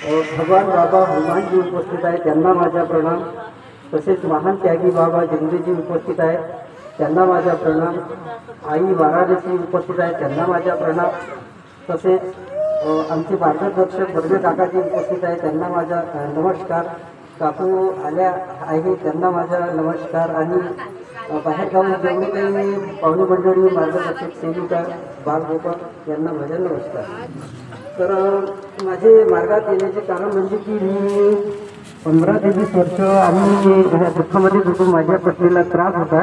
भगवान बाबा हनुमानजी उपस्थित आहे, त्यांना माझा प्रणाम. तसेच महान त्यागी बाबा जिंदेजी उपस्थित आहे, त्यांना माझा प्रणाम. आई वाराणसी उपस्थित आहे, त्यांना माझा प्रणाम. तसेच आमचे मार्गदर्शक बर्वे काकाजी उपस्थित आहे, त्यांना माझा नमस्कार. काकू आल्या आहे, त्यांना माझा नमस्कार. आणि बाहेर जाऊन जेवढे काही पाहुणे मंडळी, मार्गदर्शक, सेविका, बालगोपाल यांना माझा नमस्कार. तर माझे मार्गात येण्याचे कारण म्हणजे की मी 15 ते 20 वर्ष आम्ही दुःखामध्ये होतो. माझ्या पत्नीला त्रास होता,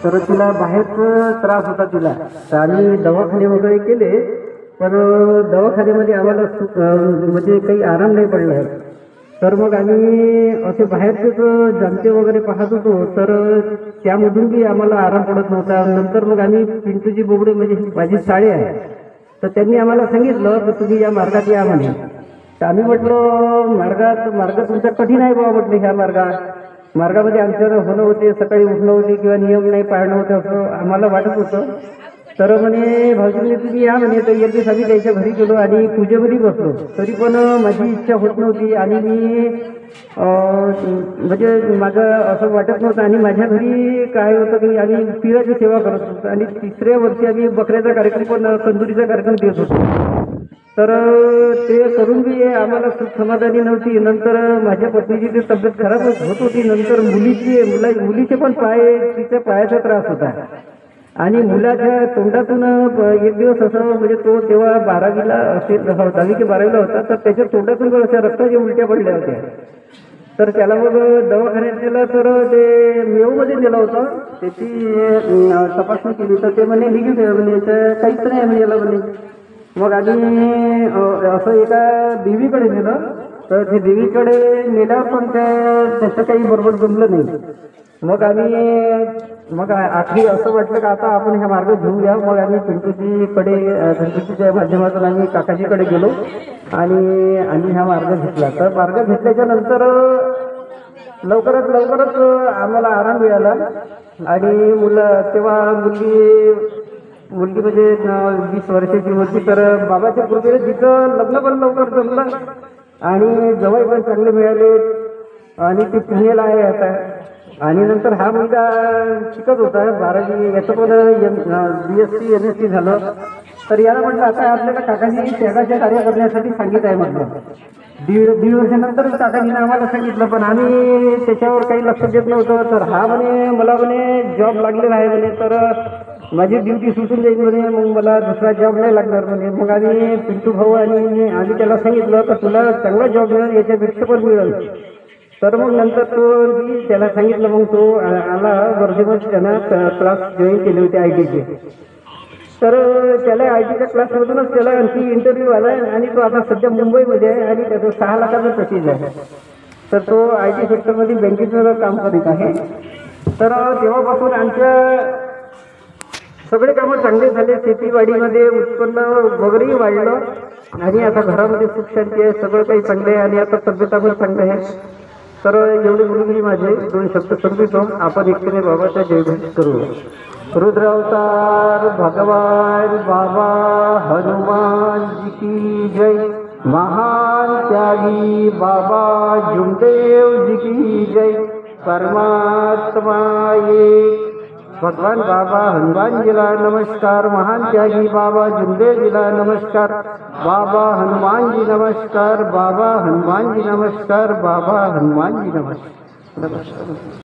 तर तिला बाहेरच त्रास होता तिला. तर आम्ही दवाखाने वगैरे केले, पण दवाखान्यामध्ये आम्हाला म्हणजे काही आराम नाही पडला. तर मग आम्ही असे बाहेरचेच जमते वगैरे पाहत होतो, तर त्यामधून बी आम्हाला आराम पडत नव्हता. नंतर मग आम्ही पिंटूजी बोबडे म्हणजे माझी साडी आहे, तर त्यांनी आम्हाला सांगितलं की तुम्ही या मार्गात या म्हणे. तर आम्ही म्हटलं मार्ग तुमचा कठीण आहे बाबा म्हटलं. ह्या मार्गामध्ये आमच्यावर होणं होते, सकाळी उठणं होते किंवा नियम नाही पाळणं होतं असं आम्हाला वाटत होतं. तर म्हणे भाऊजी तुम्ही या म्हणे. तर एक दिवस आम्ही त्याच्या घरी गेलो आणि पूजेमध्ये बसलो. तरी पण माझी इच्छा होत नव्हती आणि मी म्हणजे माझं असं वाटत नव्हतं. आणि माझ्या घरी काय होतं की आम्ही पिराची सेवा करत होतो आणि 3ऱ्या वर्षी आम्ही बकऱ्याचा कार्यक्रम पण तंदुरीचा कार्यक्रम देत होतो. तर ते करून बी आम्हाला सुख समाधानी नव्हती. नंतर माझ्या पत्नीची ती तब्येत खराब होत होती. नंतर मुलीचे पण तिच्या पायाचा त्रास होता आणि मुलाच्या तोंडातून एक दिवस असं म्हणजे तो तेव्हा 12वीला असेल, 10वी की 12वीला होता. तर त्याच्या तोंडातून अशा रक्ताच्या उलट्या पडल्या होत्या. तर त्याला मग दवाखान्यात नेलं, तर ते मेऊमध्ये नेलं होतं. त्याची तपासणी केली तर ते म्हणे निगेटिव्ह आहे म्हणे, तर काहीच नाही म्हणे याला म्हणे. मग आम्ही असं एका देवीकडे नेलं. तर ते देवीकडे नेल्यावर पण त्याचं काही बरोबर जमलं नाही. मग आखरी असं वाटलं की आता आपण ह्या मार्ग घेऊन घ्या. मग आम्ही पिंटूजीच्या माध्यमातून आम्ही काकाजीकडे गेलो आणि हा मार्ग घेतला. तर मार्ग घेतल्याच्या नंतर लवकरच आम्हाला आराम मिळाला. आणि तेव्हा मुलगी म्हणजे 20 वर्षाची होती. तर बाबाच्या कृपेने तिचं लग्न पण लवकर जमलं आणि जवळ पण चांगले मिळाले आणि ती पुण्याला आहे आता. आणि नंतर हा मुलगा शिकत होता 12वी, याचं पण BSc MSc झालं. तर याला म्हटलं आता आपल्याला काकाजी त्यागाच्या कार्य करण्यासाठी सांगित आहे म्हटलं. दीड वर्षानंतर काकाजीने आम्हाला सांगितलं, पण आम्ही त्याच्यावर काही लक्ष देत नव्हतं. तर हा म्हणे मला म्हणे जॉब लागलेला आहे म्हणे, तर माझी ड्युटी सुटून जाईल म्हणे, मग मला दुसरा जॉब नाही लागणार म्हणे. मग आम्ही पिंटू भाऊ आणि आम्ही त्याला सांगितलं तर तुला चांगला जॉब मिळेल, याच्यापेक्षा पण मिळेल. तर मग नंतर त्याला सांगितलं. मग तो आला वर्धेमध्ये, त्यानं क्लास जॉईन केले होते ITचे. तर त्याला ITच्या क्लासमधूनच त्याला आणखी इंटरव्ह्यू आला आणि तो आता सध्या मुंबईमध्ये आहे आणि त्याचं 6 लाखाचं पॅकेज आहे. तर तो IT सेक्टरमध्ये बँकेचं काम करीत आहे. तर तेव्हापासून आमच्या सगळे कामं चांगले झाले. शेतीवाडीमध्ये उत्पन्न वगैरेही वाढलं आणि आता घरामध्ये सुख शांती आहे, सगळं काही चांगलं आहे आणि आता तब्येता पण चांगली आहे. तर एवढे बोलून माझे 2 शब्द संपवितो. आपण एकटीने बाबाचा जयघोष करू. रुद्रावतार भगवान बाबा हनुमान जी की जय. महान त्यागी बाबा जुमदेव जी की जय. परमात्मा एक भगवान बाबा हनुमानजीला नमस्कार. महान त्यागी बाबा जुमदेवजीला नमस्कार. बाबा हनुमानजी नमस्कार. बाबा हनुमानजी नमस्कार. बाबा हनुमानजी नमस्कार.